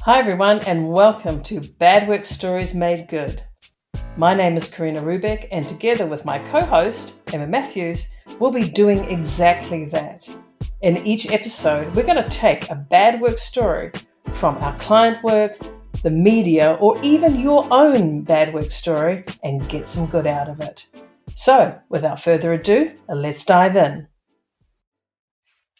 Hi everyone and welcome to Bad Work Stories Made Good. My name is Karina Rubik and together with my co-host Emma Matthews, we'll be doing exactly that. In each episode, we're going to take a bad work story from our client work, the media, or even your own bad work story and get some good out of it. So, without further ado, let's dive in.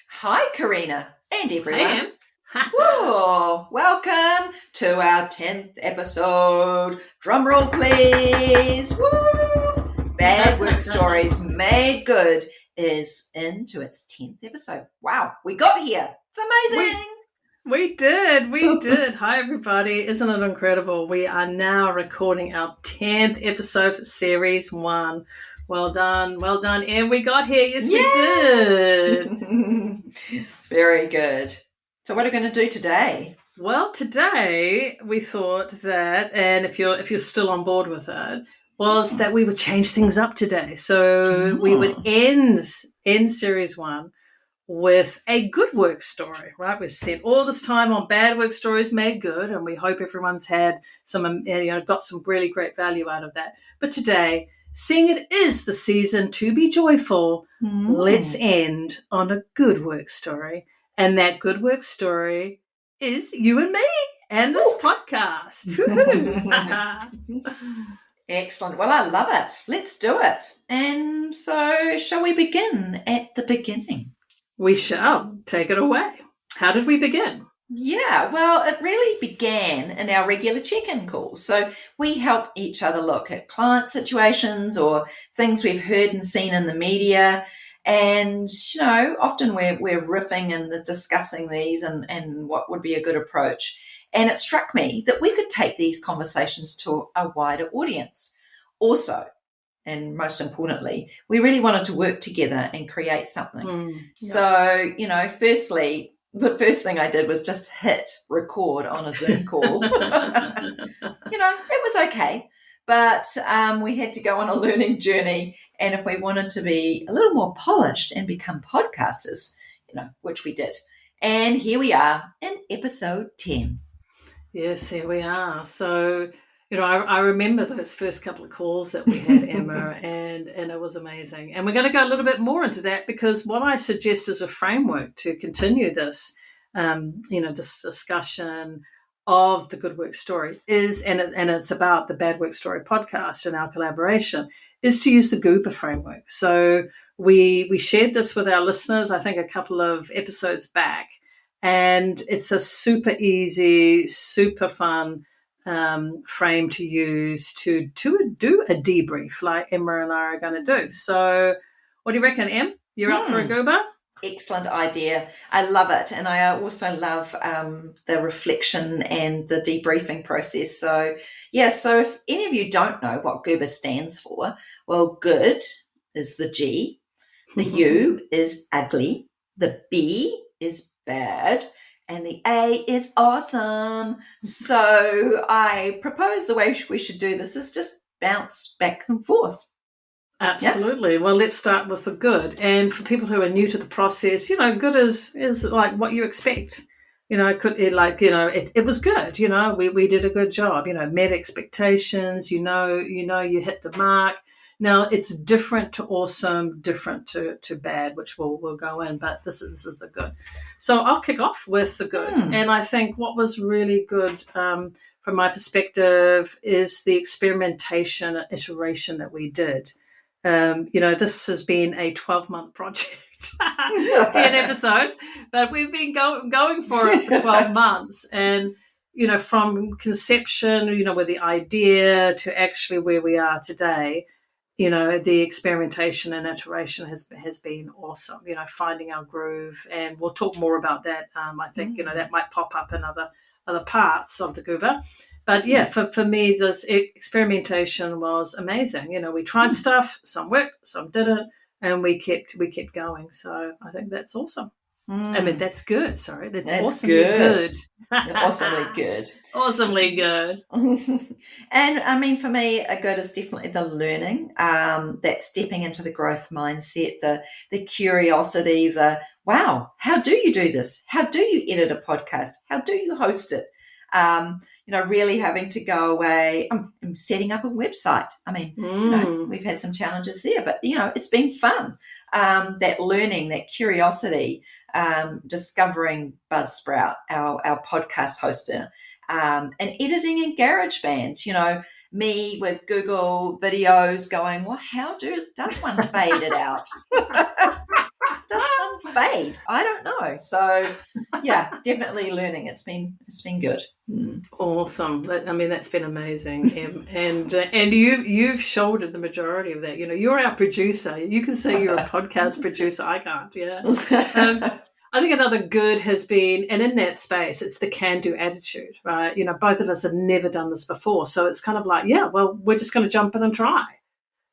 Hi Karina and everyone. Hi, Whoa, welcome to our 10th episode. Drum roll, please. Woo! Bad Work Stories Made Good is into its 10th episode. Wow, we got here. It's amazing. We did. Hi, everybody. Isn't it incredible? We are now recording our 10th episode for Series 1. Well done. And we got here. Yes, we did. Yes. Very good. So what are we going to do today? Well, today we thought that, and if you're still on board with it, was that we would change things up today. So we would end Series 1 with a good work story, right? We've spent all this time on Bad Work Stories Made Good, and we hope everyone's had got some really great value out of that. But today, seeing it is the season to be joyful, let's end on a good work story. And that good work story is you and me and this podcast. Excellent. Well, I love it. Let's do it. And so shall we begin at the beginning? We shall. Take it away. How did we begin? Yeah, well, it really began in our regular check-in calls. So we help each other look at client situations or things we've heard and seen in the media. And, often we're riffing and discussing these and what would be a good approach. And it struck me that we could take these conversations to a wider audience. Also, and most importantly, we really wanted to work together and create something. So, firstly, the first thing I did was just hit record on a Zoom call. It was okay. But we had to go on a learning journey. And if we wanted to be a little more polished and become podcasters, which we did. And here we are in episode 10. Yes, here we are. So, I remember those first couple of calls that we had, Emma, and it was amazing. And we're going to go a little bit more into that because what I suggest is a framework to continue this, this discussion of the good work story is, and it's about the Bad Work Story podcast and our collaboration, is to use the Goober framework. So we shared this with our listeners, I think a couple of episodes back, and it's a super easy, super fun frame to use to do a debrief like Emma and I are going to do. So what do you reckon, Em? You're up for a Goober? Excellent idea. I love it. And I also love the reflection and the debriefing process. So if any of you don't know what Goober stands for, well, good is the G, the U is ugly, the B is bad, and the A is awesome. So I propose the way we should do this is just bounce back and forth. Absolutely. Yeah. Well, let's start with the good. And for people who are new to the process, good is like what you expect. It was good. We did a good job. Met expectations. You hit the mark. Now it's different to awesome, different to bad, which we'll go in. But this is the good. So I'll kick off with the good. And I think what was really good from my perspective is the experimentation and iteration that we did. This has been a 12-month project, 10 episodes, but we've been going for it for 12 months. And, from conception, with the idea to actually where we are today, the experimentation and iteration has been awesome, finding our groove. And we'll talk more about that. I think, that might pop up in other parts of the Goober. But for me, this experimentation was amazing. We tried stuff, some worked, some didn't, and we kept going. So I think that's awesome. I mean, that's good. Sorry, that's awesomely good. Awesomely good. Awesomely good. And I mean, for me, a good is definitely the learning, that stepping into the growth mindset, the curiosity, the wow, how do you do this? How do you edit a podcast? How do you host it? Really having to go away. I'm setting up a website. I mean, we've had some challenges there, but, it's been fun. That learning, that curiosity, discovering Buzzsprout, our podcast hoster, and editing in GarageBand, me with Google videos going, well, how does one fade it out? Does one fade? I don't know. So, yeah, definitely learning. It's been good. Awesome. That's been amazing, Em. And you've shouldered the majority of that. You're our producer. You can say you're a podcast producer. I can't. Yeah. I think another good has been, and in that space, it's the can-do attitude, right? Both of us have never done this before, so it's kind of like, yeah, well, we're just going to jump in and try,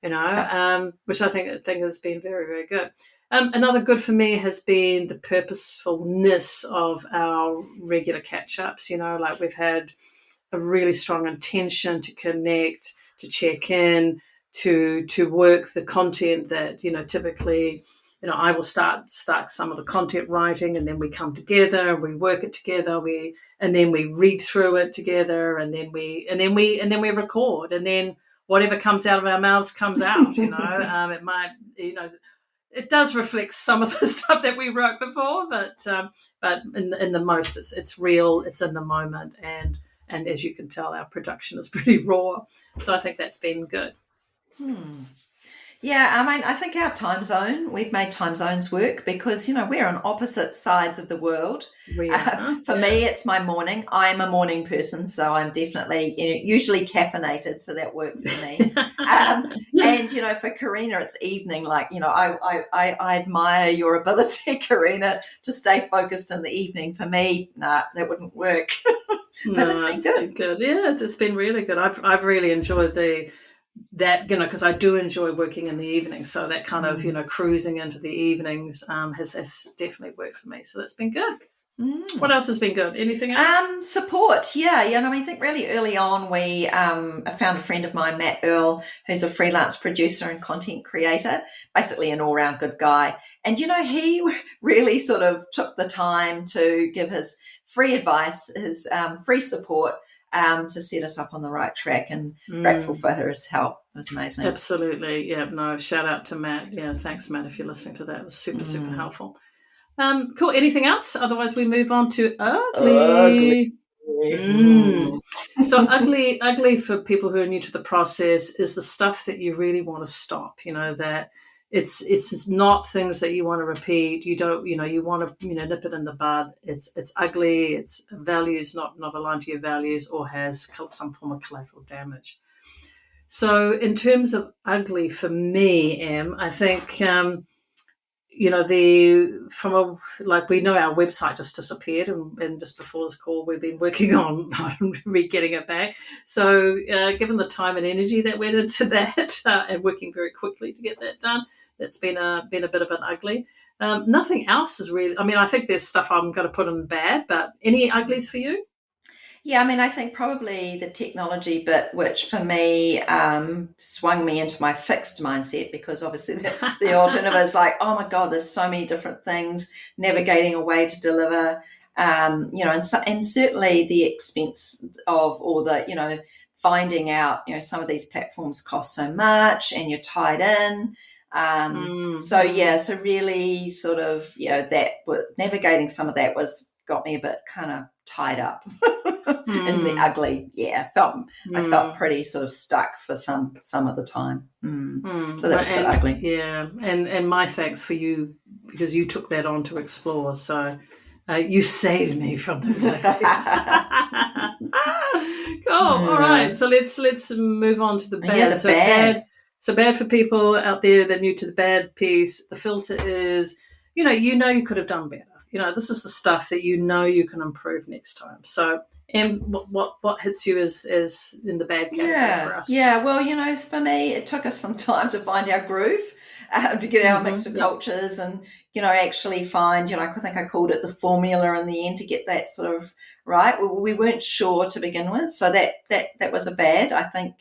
which I think has been very, very good. Another good for me has been the purposefulness of our regular catch-ups. Like we've had a really strong intention to connect, to check in, to work the content that, typically, I will start some of the content writing, and then we come together and we work it together. And then we read through it together, and then we record, and then whatever comes out of our mouths comes out. It might, it does reflect some of the stuff that we wrote before, but in the most, it's real, it's in the moment, and as you can tell, our production is pretty raw. So I think that's been good. Yeah, I think our time zone, we've made time zones work because, we're on opposite sides of the world. For me, it's my morning. I'm a morning person, so I'm definitely, usually caffeinated, so that works for me. And, for Karina, it's evening. Like, I admire your ability, Karina, to stay focused in the evening. For me, that wouldn't work. But it's been good. Yeah, it's been really good. I've really enjoyed that, because I do enjoy working in the evenings, so that kind of cruising into the evenings has definitely worked for me, so that's been good. What else has been good? Anything else? Support, yeah. I think really early on we found a friend of mine, Matt Earl, who's a freelance producer and content creator, basically an all-round good guy, and he really sort of took the time to give his free advice, his free support, to set us up on the right track, and grateful for his help. It was amazing. Absolutely. Yeah, no, shout out to Matt. Yeah, thanks, Matt, if you're listening to that. It was super, super helpful. Cool. Anything else? Otherwise, we move on to ugly. So ugly for people who are new to the process is the stuff that you really want to stop, that it's not things that you want to repeat. You don't, you want to, nip it in the bud. It's ugly. It's values not aligned to your values, or has some form of collateral damage. So in terms of ugly for me, Em, I think, we know our website just disappeared, and just before this call, we've been working on getting it back. So given the time and energy that went into that, and working very quickly to get that done, it's been a bit of an ugly. Nothing else is really. I think there's stuff I'm going to put in bad, but any uglies for you? Yeah, I think probably the technology bit, which for me swung me into my fixed mindset, because obviously the alternative is like, oh my God, there's so many different things, navigating a way to deliver, and certainly the expense of all the, finding out, some of these platforms cost so much and you're tied in. So really sort of, that navigating some of that got me a bit kind of tied up in the ugly. Yeah, I felt pretty sort of stuck for some of the time. So that's a bit ugly. Yeah, and my thanks for you, because you took that on to explore. So you saved me from those ugly. Cool. All right. So let's move on to the bad. Yeah, the bad. So bad for people out there that are new to the bad piece. The filter is, you could have done better. This is the stuff that you can improve next time. So, and what hits you as in the bad category for us? Yeah. Well, for me, it took us some time to find our groove, to get our mix of cultures, and actually find. I think I called it the formula in the end to get that sort of right. We weren't sure to begin with, so that was a bad, I think,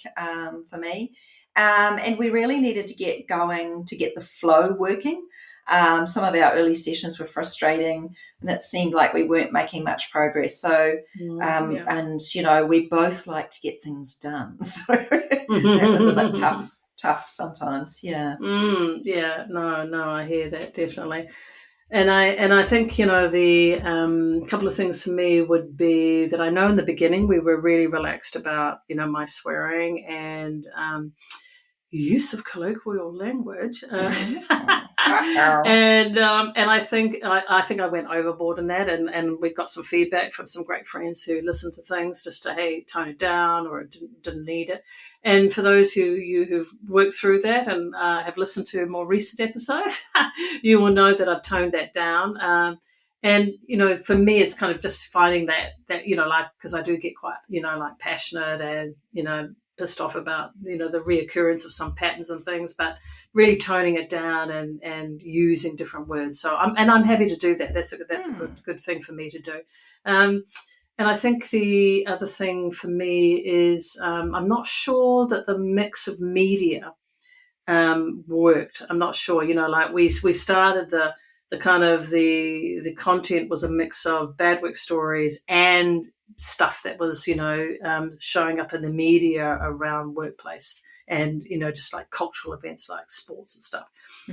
for me. And we really needed to get going to get the flow working. Some of our early sessions were frustrating, and it seemed like we weren't making much progress. So, and we both like to get things done, so that was a bit tough sometimes. Yeah. No, I hear that definitely. And I think, the couple of things for me would be that I know in the beginning we were really relaxed about, my swearing and use of colloquial language. And I think I went overboard in that, and we got some feedback from some great friends who listened to things just to, hey, tone it down, or it didn't need it. And for those who've worked through that and have listened to more recent episodes, you will know that I've toned that down. And, for me, it's kind of just finding that, because I do get quite, passionate and, pissed off about, the reoccurrence of some patterns and things, but really toning it down and using different words. So I'm happy to do that. That's a good thing for me to do. And I think the other thing for me is I'm not sure that the mix of media worked. I'm not sure. We started the kind of the content was a mix of bad work stories and stuff that was showing up in the media around workplace and just like cultural events like sports and stuff.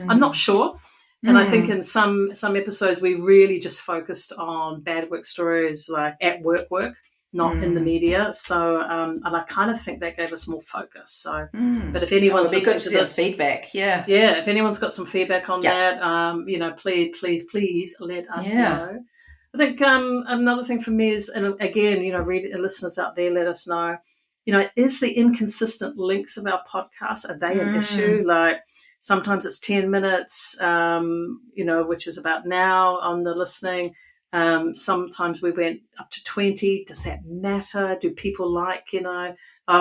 I'm not sure. And I think in some episodes we really just focused on bad work stories like at work, not in the media. So and I kind of think that gave us more focus. So but if anyone's listening to this feedback, if anyone's got some feedback on that, please let us know. I think another thing for me is, and again, listeners out there, let us know, is the inconsistent links of our podcast, are they an issue? Like sometimes it's 10 minutes, which is about now on the listening. Sometimes we went up to 20. Does that matter? Do people like, oh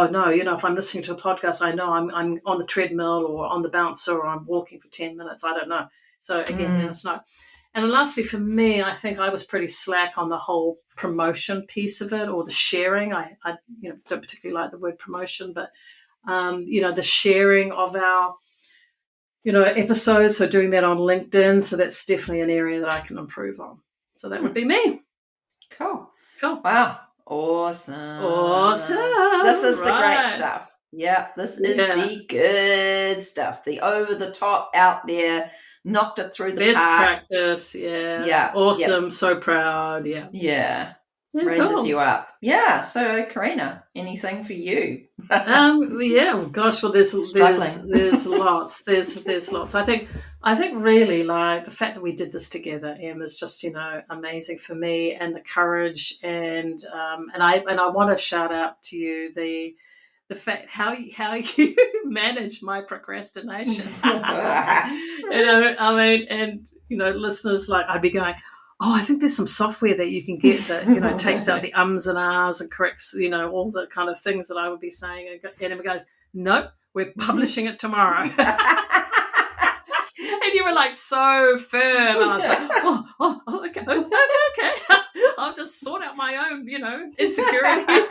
no, if I'm listening to a podcast, I know I'm on the treadmill or on the bouncer or I'm walking for 10 minutes. I don't know. So again, let us know. And lastly, for me, I think I was pretty slack on the whole promotion piece of it, or the sharing. I don't particularly like the word promotion, but the sharing of our episodes. So doing that on LinkedIn. So that's definitely an area that I can improve on. So that would be me. Cool. Wow. Awesome. This is the great stuff. Yeah, this is the good stuff. The over the top, out there, knocked it through the best park. Practice. Yeah. Awesome. Yep. So proud. Yeah. Raises you up. Yeah. So Karina, anything for you? Gosh. Well, there's lots. There's lots. I think really like the fact that we did this together, Em, is just amazing for me, and the courage and I want to shout out to you the fact how you manage my procrastination. Listeners, like I'd be going, oh, I think there's some software that you can get that, takes out the ums and ahs and corrects, all the kind of things that I would be saying. And it goes, nope, we're publishing it tomorrow. And you were like so firm. And I was like, okay. I'll just sort out my own, insecurities.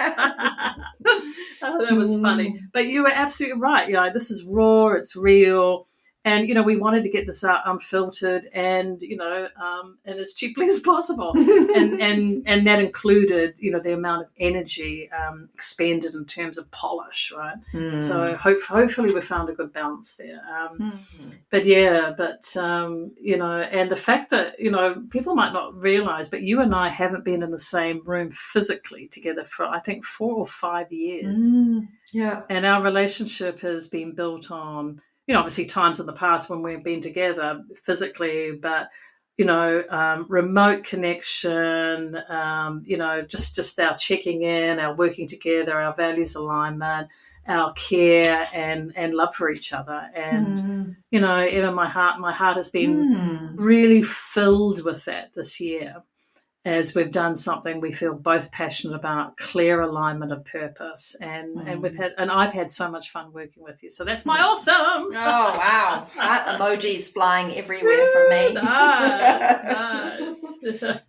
That was funny. But you were absolutely right. This is raw, it's real. And, we wanted to get this out unfiltered and, and as cheaply as possible. and that included, the amount of energy expended in terms of polish, right? So hopefully we found a good balance there. But and the fact that, people might not realize, but you and I haven't been in the same room physically together for, I think, 4 or 5 years. And our relationship has been built on, obviously times in the past when we've been together physically, but, remote connection, just our checking in, our working together, our values alignment, our care and love for each other. And, even my heart has been really filled with that this year as we've done something we feel both passionate about, clear alignment of purpose, and I've had so much fun working with you. So that's my awesome. Oh wow! Heart emojis flying everywhere from me. Nice.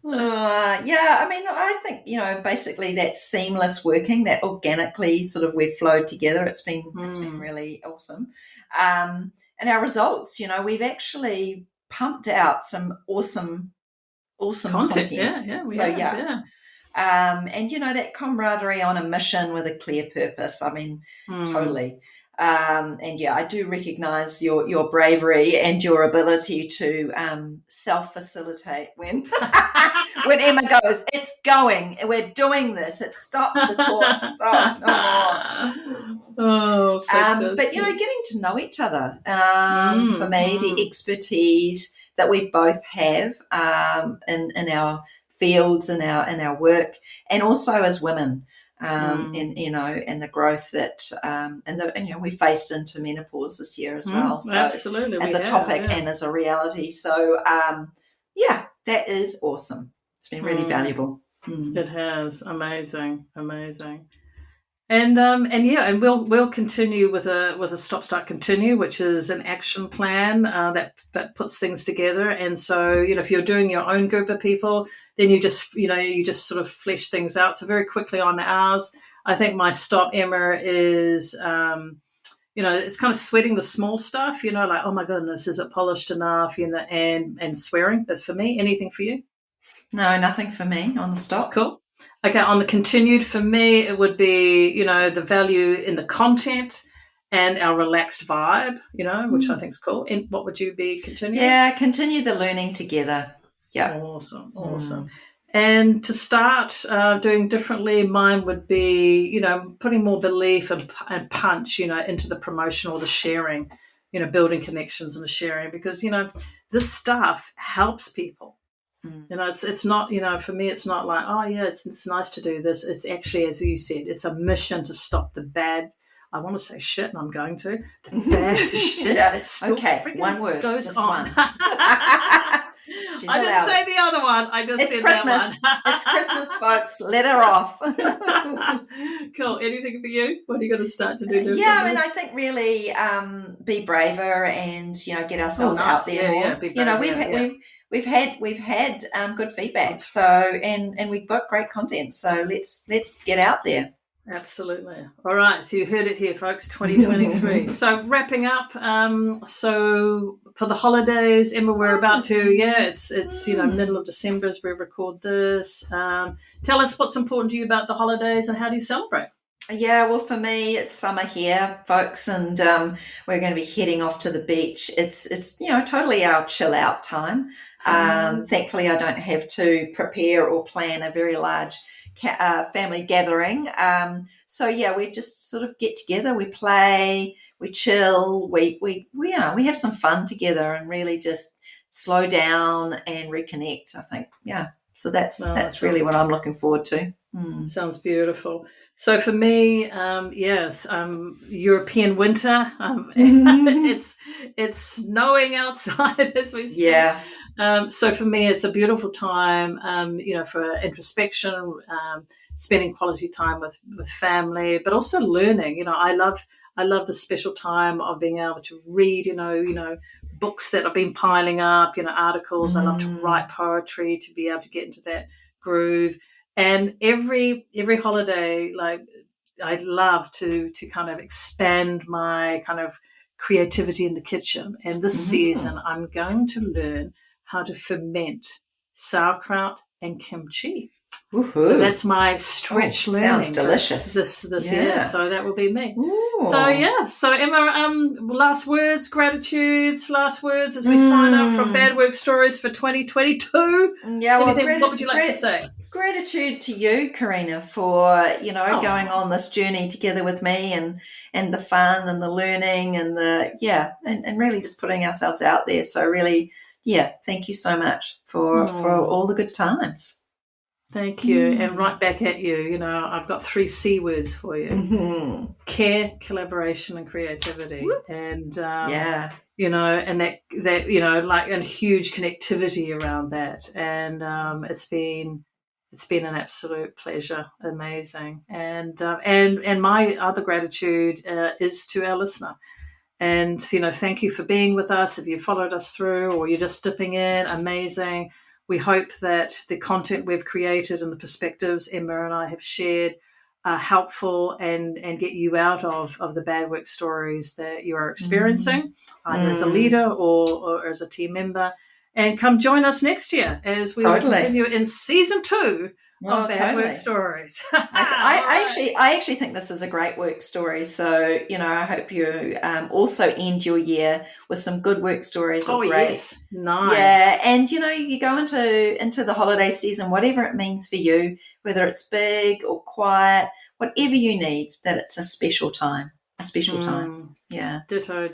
I think basically that seamless working, that organically sort of we've flowed together. It's been really awesome. And our results, we've actually pumped out some awesome content. Yeah, we have, yeah. And that camaraderie on a mission with a clear purpose. I mean, totally. And I do recognize your bravery and your ability to self-facilitate when when Emma goes, it's going, we're doing this, it's stop the talk, stop, no more. But getting to know each other, for me, the expertise that we both have in our fields and our work, and also as women, and the growth that we faced into menopause this year as well. So absolutely, as a topic and as a reality. So that is awesome. It's been really valuable. It has. Amazing. And we'll continue with a stop, start, continue, which is an action plan that puts things together. And so if you're doing your own group of people, then you just sort of flesh things out. So very quickly on ours, I think my stop, Emma, is it's kind of sweating the small stuff. Like, oh my goodness, is it polished enough? And swearing. That's for me. Anything for you? No, nothing for me on the stop. Cool. Okay, on the continued, for me, it would be, the value in the content and our relaxed vibe, which I think is cool. And what would you be continuing? Yeah, continue the learning together. Yeah. Awesome. And to start doing differently, mine would be, putting more belief and punch, into the promotion or the sharing, building connections and the sharing, because, this stuff helps people. It's not, for me, it's not like, oh yeah, it's nice to do this. It's actually, as you said, it's a mission to stop the bad. I want to say shit, and I'm going to the bad shit. It's okay. One word goes on. I didn't say the other one. I just said Christmas. That one. It's Christmas, folks. Let her off. Cool. Anything for you? What are you going to start to do? Yeah, I mean, I think really be braver and get ourselves out there more. Be brave, We've had good feedback, so and we've got great content. So let's get out there. Absolutely. All right, so you heard it here, folks. 2023. So wrapping up. So for the holidays, Emma, we're about to. It's middle of December as we record this. Tell us what's important to you about the holidays and how do you celebrate? Yeah, well, for me, it's summer here, folks, and we're going to be heading off to the beach. It's totally our chill out time. Thankfully, I don't have to prepare or plan a very large family gathering. We just sort of get together, we play, we chill, we have some fun together and really just slow down and reconnect. I think, So that's really what I'm looking forward to. Sounds beautiful. So for me, European winter. It's snowing outside as we speak. Yeah. So for me, it's a beautiful time, for introspection, spending quality time with family, but also learning. I love the special time of being able to read, books that have been piling up, articles. I love to write poetry, to be able to get into that groove. And every holiday, like, I'd love to kind of expand my kind of creativity in the kitchen. And this season, I'm going to learn how to ferment sauerkraut and kimchi. Woo-hoo. So that's my stretch learning. Sounds delicious. This year. So that will be me. Ooh. So Emma, last words, gratitudes, last words as we sign up from Bad Work Stories for 2022. Yeah, well, what would you like to say? Gratitude to you, Karina, for going on this journey together with me, and the fun and the learning and and really just putting ourselves out there. So really, thank you so much for all the good times. Thank you, and right back at you. I've got 3 C words for you: care, collaboration, and creativity. And and that like a huge connectivity around that. And it's been an absolute pleasure, amazing. And my other gratitude is to our listener. And thank you for being with us. If you followed us through, or you're just dipping in, amazing. We hope that the content we've created and the perspectives Emma and I have shared helpful and get you out of the bad work stories that you are experiencing, either as a leader or as a team member. And come join us next year as we continue in season 2 of Bad Work Stories. I actually think this is a great work story. So, I hope you also end your year with some good work stories. Oh, yes. Nice. Yeah. And, you go into the holiday season, whatever it means for you, whether it's big or quiet, whatever you need, that it's a special time. A special time. Yeah. Ditto.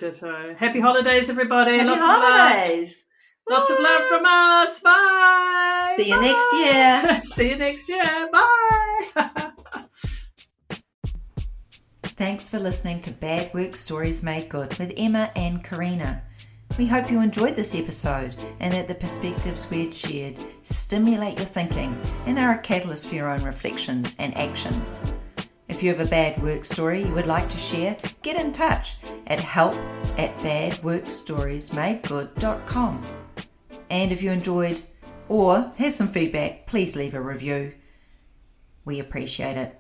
Happy holidays, everybody. Happy holidays. Lots of love from us. Bye. See you next year. See you next year. Bye. Thanks for listening to Bad Work Stories Made Good with Emma and Karina. We hope you enjoyed this episode and that the perspectives we had shared stimulate your thinking and are a catalyst for your own reflections and actions. If you have a bad work story you would like to share, get in touch at help@badworkstoriesmadegood.com. And if you enjoyed or have some feedback, please leave a review. We appreciate it.